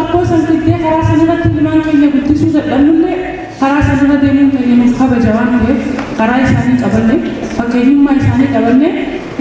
rakkoo san fiddee karaa sanarratti ilmaan keenya guddisuu dadhabnullee karaa sanarra deemuun keenya nuuf kabaja waan ta'eef karaa isaanii qabanne fakkeenyummaa isaanii qabanne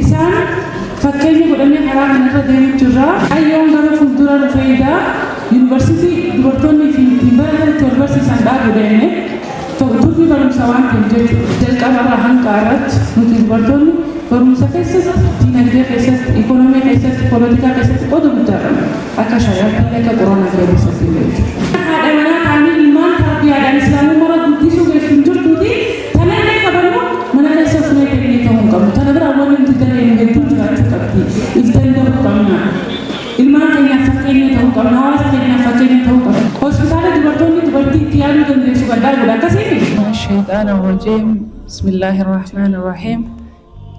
isaan fakkeenya godhannee karaa kanarra deemuu jirra. Hayyoon gara fuuldura dhufeedha. Yuunivarsiitii dubartoonni fi ittiin baratan wal barsiisan dhaabuu deemne turbii barumsa waan ta'eef jechuudha. Jalqabarraa hanga irratti nuti dubartoonni barumsa keessatti, diinagdee keessatti, ikonoomii keessatti, poolitikaa keessatti qooda guddaa qabna. Akka shari'aatti akka quraana keessatti jechuudha. Haadha manaa ta'anii ilmaan tarbiyyaadhaan islaamummaa guddisuu keessatti hin jirtuuti. Kana illee qabannu mana keessa fuula kennee ta'uu hin qabnu. Kana bira waan nuti dareen hedduu jiraachuu qabdi. If danda'uu qabna. Ilmaan keenyaaf fakkeenya ta'uu qabna. Hawaasa keenyaaf fakkeenya ta'uu qabna. Hospitaala dubartoonni dubartii itti yaaluu dandeessu gaddaa akkasiin. الشيطان الرجيم بسم الله الرحمن الرحيم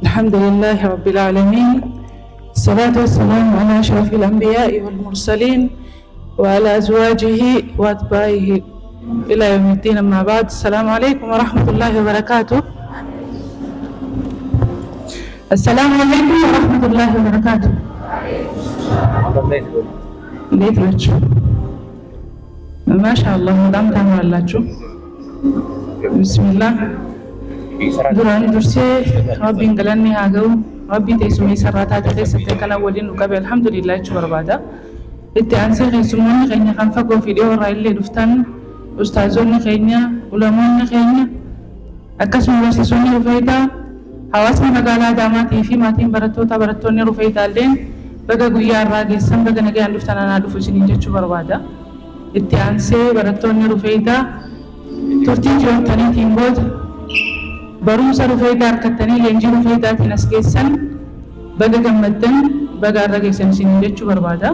الحمد لله رب العالمين الصلاة والسلام على أشرف الأنبياء والمرسلين وعلى أزواجه وأتباعه إلى يوم الدين. أما بعد السلام عليكم ورحمة الله وبركاته. السلام عليكم ورحمة الله وبركاته. ليت لاتشو ما شاء الله مدام تعمل لاتشو بسم الله duraan dursee rabbiin galanni haa ga'u. Rabbii teessumee sararataa keessatti kana waliin nu qabe alhamdulillah jechuu barbaada. Itti aansee keessummoonni keenya kan fagoo fi dhiyoo irraa illee dhuftan ustaazonni keenya, ulamoonni keenya akkasuma barsiisonni rufeetaa hawaasni magaalaa Adaamaatii fi maatiin barattoonni rufeetaa illeen baga guyyaa irraa geessan baga nagaan dhuftan anaa dhufu isiniin jechuu barbaada. Itti aansee barattoonni rufeetaa turtii jiraattaniitiin booda barumsa rufeetaa harkattanii leenjii rufeetaatiin as geessan baga gammaddan baga irra geessan isiniin jechuu barbaada.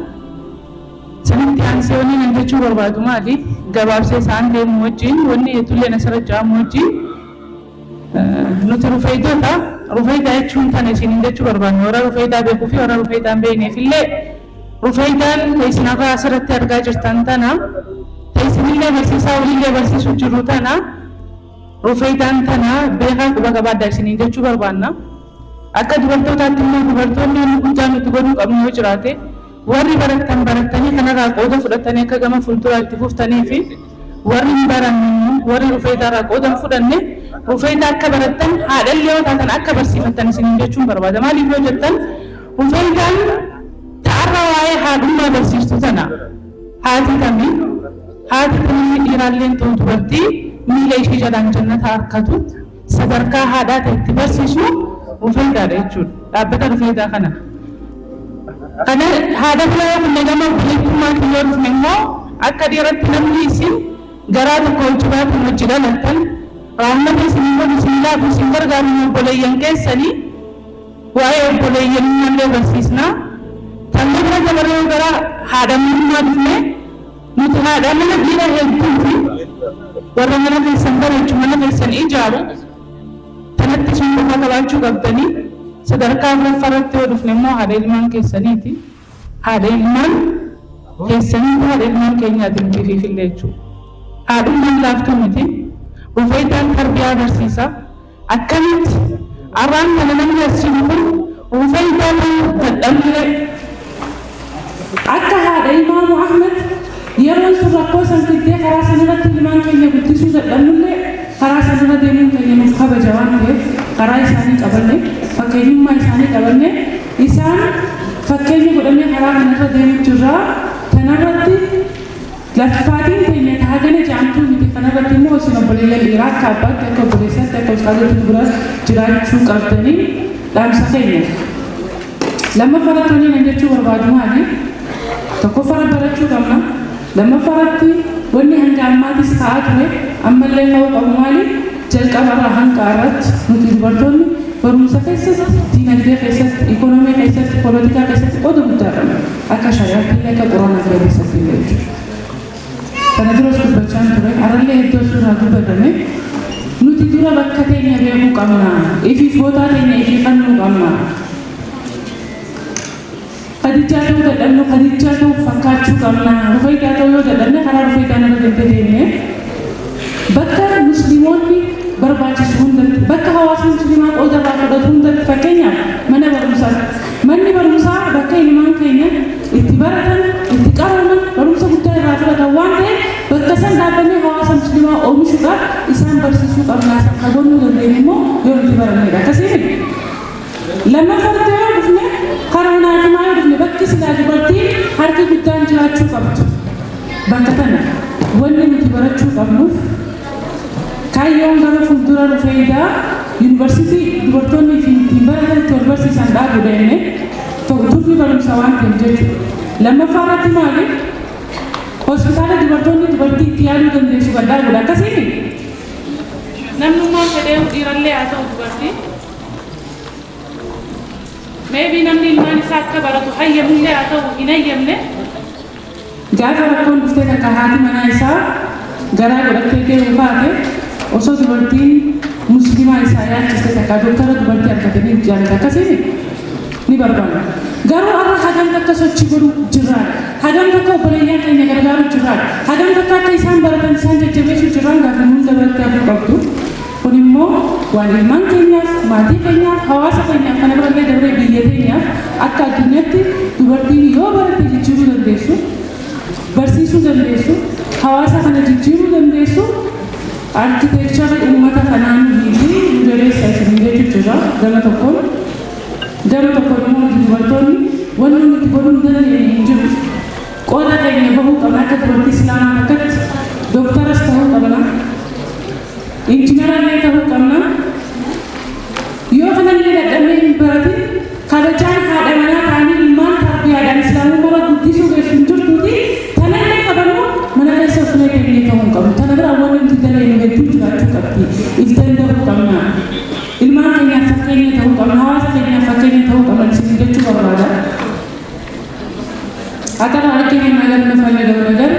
Sanitti aansee wanni nan jechuu barbaadu maali? Gabaabsee isaan deemu wajjin wanni heddullee asirra jiramu wajjin nuti rufeetota rufeetaa jechuun kana isiniin jechuu barbaadna. Warra rufeetaa beekuu fi warra rufeetaa hin beekneef illee rufeetaan isinarraa asirratti argaa jirtan tana isinillee barsiisaa walillee barsiisuu jirru tana rufeetaan tana beekaa quba qabaadhaa isiniin jechuu barbaadna. Akka dubartootaatti immoo dubartoonni wanni guddaa nuti godhuu qabnu yoo jiraate warri baratanii kanarraa qooda fudhatanii akka gama fuulduraatti fuuftanii fi warri hin baranne warri rufeetaarraa qooda hin fudhanne rufeetaa akka barattan haadhallee yoo taatan akka barsiifattan isiniin jechuun barbaada. Maaliif yoo jettan rufeetaan ta'arra waa'ee haadhummaa barsiistu tana haati kamii dhiiraalleen ta'u dubartii miila ishee jalaan jannata harkatu sadarkaa haadhaa ta'etti barsiisu rufeetaadha jechuudha. Dhaabbata rufeetaa kana. Kana haadha filaa kunne gama buleettummaatiin yoo dhufne immoo akka dhiiratti namni isin garaa tokko hojjibaatiin hojii dhalattan raamata isin immoo isin laafu isin gargaaru obboleeyyan keessanii waa'ee obboleeyyanillee barsiisnaa. Kan bira dabaree gara haadha mootummaa dhufne nuti haadha mana dhiira hedduu fi warra mana keessan bareechu mana keessan ijaaru kanatti sun qofa qabaachuu qabdanii sadarkaa afuraffaarratti yoo dhufne immoo haadha ilmaan keessaniiti. Haadha ilmaan keessanii haadha ilmaan keenyaati nuti jechuudha. Haadhummaan laaftuu miti. Rufeetaan tarbiyaa barsiisa. Akkamitti arraan kana namni asiin kun rufeetaan dadhabne akka haadha Imaamu Ahmed yeroo sun rakkoo san fiddee karaa sanarratti ilmaan keenya guddisuu dadhabnullee karaa sanarra deemuun keenya nuuf kabaja waan ta'eef karaa isaanii qabanne fakkeenyummaa isaanii qabanne isaan fakkeenya godhannee karaa kanarra deemuu jirra. Kanarratti laffaatiin keenya taagana jaamtuu miti. Kanarratti immoo isin obboleeyyan dhiiraa akka abbaatti akka obboleessaatti akka ustaazatti bira jiraachuu qabdanii dhaamsa keenya. Lammaffaaratti wanni nan jechuu barbaadu maali? Tokkoffaa barachuu qabna. Lammaffaatti wanni hanga ammaatis ta'aa ture ammallee ta'uu qabu maali? Jalqabarraa hanga irratti nuti dubartoonni barumsa keessatti, diinagdee keessatti, ikonoomii keessatti, poolitikaa keessatti qooda guddaa qabna. Akka shari'aatti akka quraana keessatti illee jechuudha. Kana duras dubbachaan ture harallee iddoo suuraa dubbatame nuti dura bakka teenya beekuu qabna. Ifiif bootaa teenya ifii fannuu qabna. Khadijaa ta'uu dadhabnu Khadijaa ta'uu fakkaachuu qabna. Rufeetaa ta'uu yoo dadhabne karaa rufeetaa nama deddeebiine bakka musliimoonni barbaachisu hundatti bakka hawaasni musliimaa qooda irraa fudhatu hundatti fakkeenyaaf mana barumsaa bakka ilmaan keenya itti baratan itti qaraman barumsa guddaa irraa dhaabbanni hawaasa musliimaa oomishuudhaaf isaan barsiisuu qabnaa qaboonni dandeenye immoo yoo nuti barannedha. Akkasiin lammaffatti yoo dhufne karaa naagimaa yoo dhufne bakki silaa dubartii harki guddaan jiraachuu qabdu. Bakka kana wanni nuti barachuu qabnuuf kaayyoon gara fuuldura dhufeedhaa yuunivarsiitii dubartoonni fi ittiin baratan itti wal barsiisan dhaabuu deemne turbii barumsa waan ta'eef jechuudha. Lammaffaa irratti maali? Hospitaala dubartoonni dubartii itti yaaluu dandeessu kan dhaabuudha. Akkasiin namnummaa fedhee dhiirallee haa ta'u dubartii meebii namni ilmaan isaa akka baratu hayyamullee haa ta'u hin hayyamne gaafa rakkoon dhuftee takka haati manaa isaa garaa godhattee deemu baate osoo dubartiin musliimaa isaa yaachiste takka doktara dubartii argatanii jaalata. Akkasiin ni barbaada. Garuu har'a hagam takka sochii godhu jirraadha. Hagam takka obboleeyyaa keenya gargaaru jirraadha. Hagam takka akka isaan baratan isaan jajjabeessuu jirraan gaafa hunda biratti hafuu qabdu. Kun immoo waan ilmaan keenyaaf, maatii keenyaaf, hawaasa keenyaaf kana birallee dabree biyya keenyaaf akka addunyaatti dubartiin yoo barate jijjiiruu dandeessu, barsiisuu dandeessu, hawaasa kana jijjiiruu dandeessu, arkiteekchara uummata kanaan hiikii dureessa isin jechuudha gama tokkoon. Gama tokkoon immoo dubartoonni wanni nuti godhuu dandeenye hin jiru. Qooda keenya bahuu qabna akka dubartii islaamaa akkatti dooktaras ta'uu qabna. Injiinarallee ta'uu qabna. Yoo kanallee dadhabnee hin baratin kabajaan haadha manaa ta'anii ilmaan tarbiyyaadhaan islaamummaa guddisuu keessuun jirtuuti tanallee qabannu mana keessa osoo keenya ta'uu hin qabu. Tana biraa wanni nuti dalagnu hedduu jiraachuu qabdi. If danda'uu qabna. Ilmaan keenyaaf fakkeenya ta'uu qabna. Hawaasa keenyaaf fakkeenya ta'uu qabna. Isin jechuu barbaada. Akka arginu ነገር የምፈልገው ነገር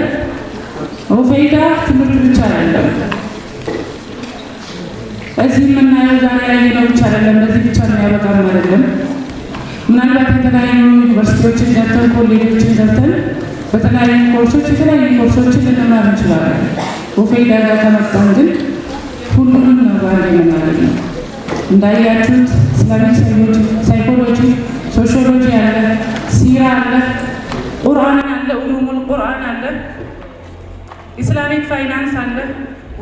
ሩፌይዳ ትምህርት ብቻ አይደለም። እዚህ የምናየው ዛሬ ያየነው ብቻ አይደለም። በዚህ ብቻ የሚያበቃም አይደለም። ምናልባት የተለያዩ ዩኒቨርሲቲዎችን ገብተን ኮሌጆችን ገብተን በተለያዩ ኮርሶች የተለያዩ ኮርሶችን ልንማር እንችላለን። ሩፌይዳ ጋር ከመጣን ግን ሁሉንም ነው ዛሬ የምናገኘው። እንዳያችሁት ኢስላሚክ ሳይኮሎጂ፣ ሶሺዮሎጂ አለ፣ ሲራ አለ፣ ቁርአን አለ፣ ኡሉሙል ቁርአን አለ፣ ኢስላሚክ ፋይናንስ አለ፣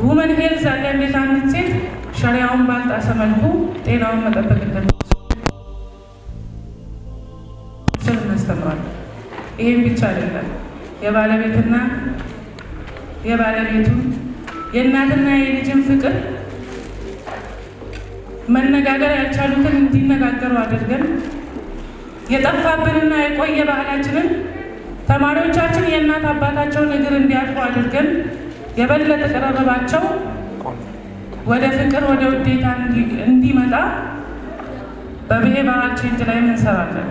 ውመን ሄልዝ አለ። እንዴት አንዲት ሴት ሸሪዓውን ባልጣሰ መልኩ ጤናውን መጠበቅ እንደምትችል እናስተምራለን። ይህም ብቻ አይደለም። የባለቤትና የባለቤቱ የእናትና የልጅን ፍቅር መነጋገር ያልቻሉትን እንዲነጋገሩ አድርገን የጠፋብንና የቆየ ባህላችንን ተማሪዎቻችን የእናት አባታቸውን እግር እንዲያጥፉ አድርገን የበለጠ ቀረበባቸው ወደ ፍቅር ወደ ውዴታ እንዲመጣ በቢሄቪራል ቼንጅ ላይ እንሰራለን።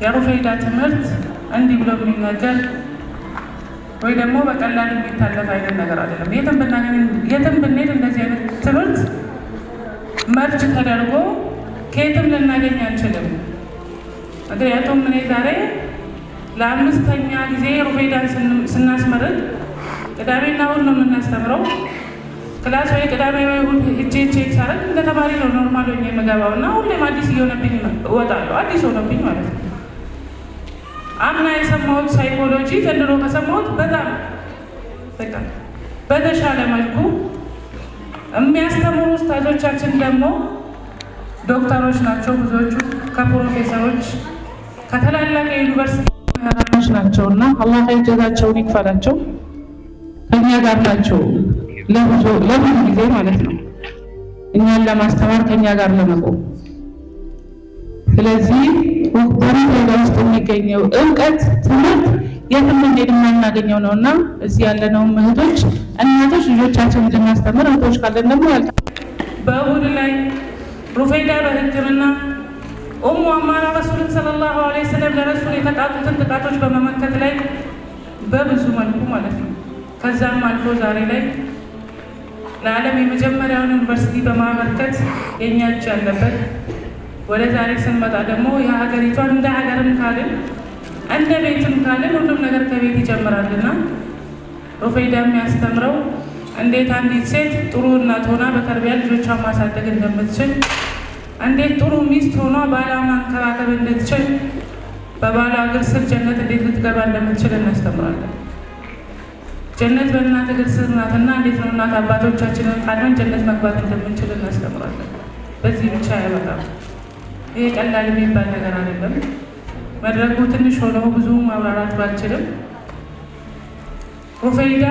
የሩፌይዳ ትምህርት እንዲህ ብሎ የሚነገር ወይ ደግሞ በቀላል የሚታለፍ አይነት ነገር አይደለም። የትም ብንሄድ እንደዚህ አይነት ትምህርት መርጅ ተደርጎ ከየትም ልናገኝ አንችልም። ምክንያቱም እኔ ዛሬ ለአምስተኛ ጊዜ ሩፌይዳን ስናስመርቅ ቅዳሜና እሑድ ነው የምናስተምረው። ክላስ ወይ ቅዳሜ ወይ እሑድ ሄጄ ቼክ ሳደርግ እንደ ተማሪ ነው ኖርማል ሆኜ የምገባው እና ሁሌም አዲስ እየሆነብኝ እወጣለሁ። አዲስ ሆነብኝ ማለት ነው። አምና የሰማሁት ሳይኮሎጂ ዘንድሮ ከሰማሁት በጣም በተሻለ መልኩ የሚያስተምሩ ኡስታዞቻችን ደግሞ ዶክተሮች ናቸው። ብዙዎቹ ከፕሮፌሰሮች ከተላላቅ የዩኒቨርሲቲ ምሁራኖች ናቸውና አላህ ጀዛቸውን ይክፈላቸው። ከኛ ጋር ናቸው ለብዙ ጊዜ ማለት ነው እኛን ለማስተማር ከኛ ጋር ለመቆም። ስለዚህ በሩፌይዳ ውስጥ የሚገኘው እውቀት ትምህርት የትም ብንሄድ የማናገኘው ነውና እዚህ ያለነው እህቶች፣ እናቶች ልጆቻችንን እንድናስተምር እህቶች ካለን ደግሞ በእሑድ ላይ ሩፌይዳ በሕክምና ኡሙ አማራ ረሱልን ሰለላሁ ዐለይሂ ወሰለም ለረሱል የተቃጡትን ጥቃቶች በመመከት ላይ በብዙ መልኩ ማለት ነው። ከዛም አልፎ ዛሬ ላይ ለዓለም የመጀመሪያውን ዩኒቨርሲቲ በማመልከት የኛ እጅ ያለበት ወደ ዛሬ ስንመጣ ደግሞ የሀገሪቷን እንደ ሀገርም ካልን እንደ ቤትም ካልን ሁሉም ነገር ከቤት ይጀምራልና ሩፌይዳ የሚያስተምረው እንዴት አንዲት ሴት ጥሩ እናት ሆና በተርቢያ ልጆቿን ማሳደግ እንደምትችል፣ እንዴት ጥሩ ሚስት ሆኗ ባሏን ማንከባከብ እንድትችል፣ በባሏ እግር ስር ጀነት እንዴት ልትገባ እንደምትችል እናስተምራለን። ጀነት በእናት እግር ስር ናትና እንዴት ነው እናት አባቶቻችንን ካድመን ጀነት መግባት እንደምንችል እናስተምራለን። በዚህ ብቻ አይበቃም። ይሄ ቀላል የሚባል ነገር አይደለም። መድረኩ ትንሽ ሆነው ብዙ ማብራራት ባልችልም ሩፈይዳ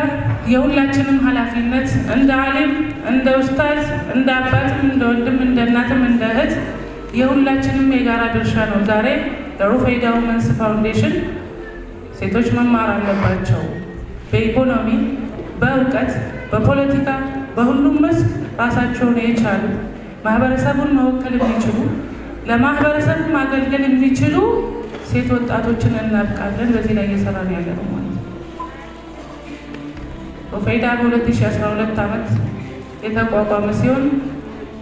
የሁላችንም ኃላፊነት እንደ ዓሊም፣ እንደ ኡስታዝ፣ እንደ አባትም፣ እንደ ወንድም፣ እንደ እናትም፣ እንደ እህት የሁላችንም የጋራ ድርሻ ነው። ዛሬ ለሩፈይዳ ውመንስ ፋውንዴሽን ሴቶች መማር አለባቸው። በኢኮኖሚ፣ በእውቀት፣ በፖለቲካ፣ በሁሉም መስክ ራሳቸውን የቻሉ ማህበረሰቡን መወከል የሚችሉ ለማህበረሰቡ ማገልገል የሚችሉ ሴት ወጣቶችን እናብቃለን። በዚህ ላይ እየሰራ ነው ያለ ነው ማለት ነው። ሩፈይዳ በ2012 ዓመት የተቋቋመ ሲሆን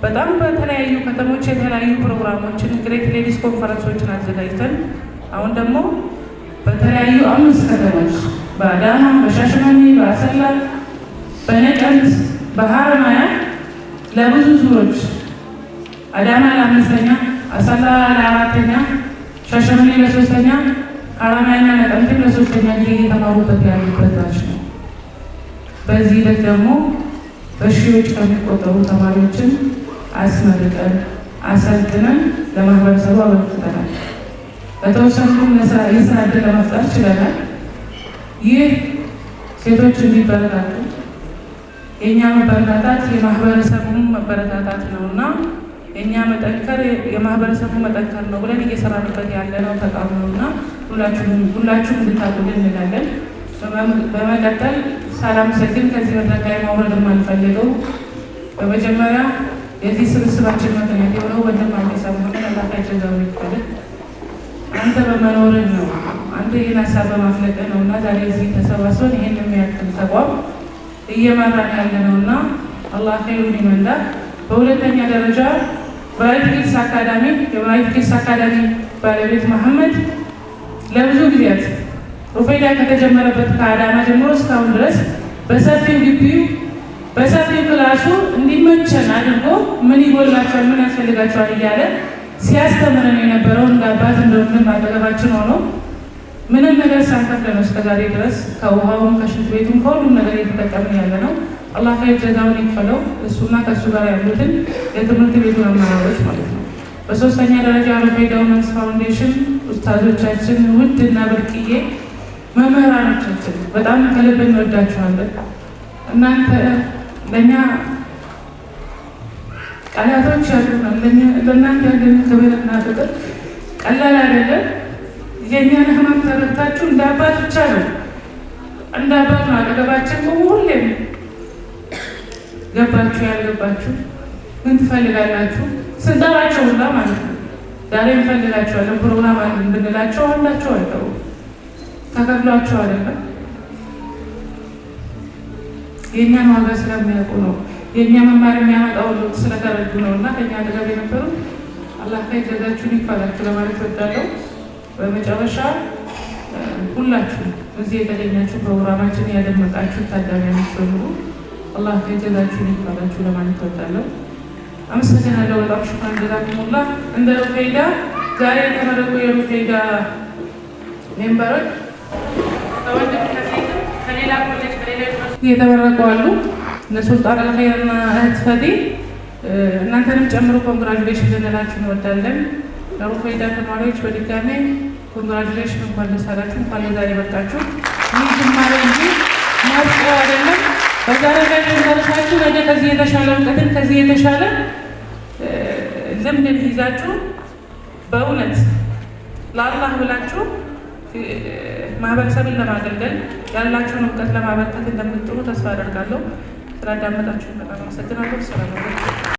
በጣም በተለያዩ ከተሞች የተለያዩ ፕሮግራሞችን ግሬት ሌዲስ ኮንፈረንሶችን አዘጋጅተን አሁን ደግሞ በተለያዩ 5 ከተሞች በአዳማ፣ በሻሸመኔ፣ በአሰላ፣ በነቀምት፣ በሀረማያ ለብዙ ዙሮች አዳማ ለ5ኛ፣ አሰላ ለ4ኛ፣ ሻሸመኔ ለ3ኛ፣ ሀረማያና ነቀምት ለ3ኛ ጊዜ እየተማሩበት ያሉበት ናቸው። በዚህ ሂደት ደግሞ በሺዎች ከሚቆጠሩ ተማሪዎችን አስመርቀን አሰልጥነን ለማህበረሰቡ አበርክተናል። በተወሰኑ የስራ ዕድል ለመፍጠር ችለናል። ይህ ሴቶች እንዲበረታቱ የእኛ መበረታታት የማህበረሰቡን መበረታታት ነው እና የእኛ መጠንከር የማህበረሰቡ መጠንከር ነው ብለን እየሰራንበት ያለነው ተቋም ነው እና ሁላችሁም እንድታቁልን እንላለን። በመቀጠል ሳላመሰግን ከዚህ መድረክ ላይ ማውረድ የማንፈልገው በመጀመሪያ የዚህ ስብስባችን ምክንያት የሆነው ወንድም አዲስ መሆኑን አላህ ጀዛውን ይክፈልህ። አንተ በመኖርህ ነው፣ አንተ ይህን ሀሳብ በማፍለቅህ ነው እና ዛሬ እዚህ ተሰባስበን ይህን የሚያክል ተቋም እየመራን ያለ ነው እና አላህ ኸይሩን ይመንዳ። በሁለተኛ ደረጃ ብራይት ኪድስ አካዳሚ የብራይት ኪድስ አካዳሚ ባለቤት መሐመድ ለብዙ ጊዜያት ሩፈይዳ ከተጀመረበት ከአዳማ ጀምሮ እስካሁን ድረስ በሰፊው ግቢው በሰፊው ክላሱ እንዲመቸን አድርጎ ምን ይጎላቸዋል፣ ምን ያስፈልጋቸዋል እያለ ሲያስተምረን የነበረው እንደ አባት እንደወንድም አጠገባችን ሆኖ ምንም ነገር ሳንከፍል ነው እስከዛሬ ድረስ ከውሃውም ከሽንት ቤቱም ከሁሉም ነገር እየተጠቀምን ያለ ነው። አላህ ኸይር ጀዛውን ይክፈለው እሱና ከእሱ ጋር ያሉትን የትምህርት ቤቱን አመራሮች ማለት ነው። በሶስተኛ ደረጃ ሩፈይዳ ውመንስ ፋውንዴሽን ኡስታዞቻችን፣ ውድ እና ብርቅዬ መምህራኖቻችን በጣም ከልብ እንወዳችኋለን። እናንተ ለእኛ ቃላቶች ያሉናል። ለእናንተ ያለን ክብርና ፍቅር ቀላል አይደለም። የእኛን ህመም ተረድታችሁ እንደ አባት ብቻ ነው እንደ አባት ነው አጠገባችን ቆሞ ሁሌም ገባችሁ ያልገባችሁ ምን ትፈልጋላችሁ ስንጠራቸው ሁላ ማለት ነው። ዛሬ እንፈልጋቸዋለን ፕሮግራም አለን ብንላቸው አንዳቸው አይቀሩ ተከፍሏቸው አይደለም የእኛን ዋጋ ስለሚያውቁ ነው። የእኛ መማር የሚያመጣው ለውጥ ስለተረዱ ነው እና ከእኛ አጠገብ የነበሩ አላህ ኸይር ጀዛችሁን ይክፈላችሁ ለማለት እወዳለሁ። በመጨረሻ ሁላችሁ እዚህ የተገኛችሁ ፕሮግራማችን ያደመቃችሁ ታዳሚዎች በሙሉ አላህ ኸይር ጀዛችሁን ይክፈላችሁ ለማለት እወዳለሁ። አመሰግናለሁ። በጣም ሽኩራን ጀዛኩሙላህ። እንደ ሩፈይዳ ዛሬ የተመረቁ የሩፈይዳ ሜምበሮች ከወንድም ከሴት ከሌላ ኮሌጅ ከሌላ የተመረቁ አሉ። እነ ሱልጣን አልኸይርና እህት ፈቲ እናንተንም ጨምሮ ኮንግራጁሌሽን ልንላችሁ እንወዳለን። ለሩፈይዳ ተማሪዎች በድጋሜ ኮንግራጁሌሽን፣ እንኳን ደስ አላችሁ፣ እንኳን ለዛሬ በቃችሁ። ይህ ጅማሬ እንጂ ማብቂያው አይደለም። በዛሬ ላይ ደርሳችሁ ነገ ከዚህ የተሻለ እውቀትን ከዚህ የተሻለ ልምድን ይዛችሁ በእውነት ለአላህ ብላችሁ ማህበረሰብን ለማገልገል ያላችሁን እውቀት ለማበርከት እንደምትጥሩ ተስፋ አደርጋለሁ። ስላዳመጣችሁ በጣም አመሰግናለሁ። ሰላም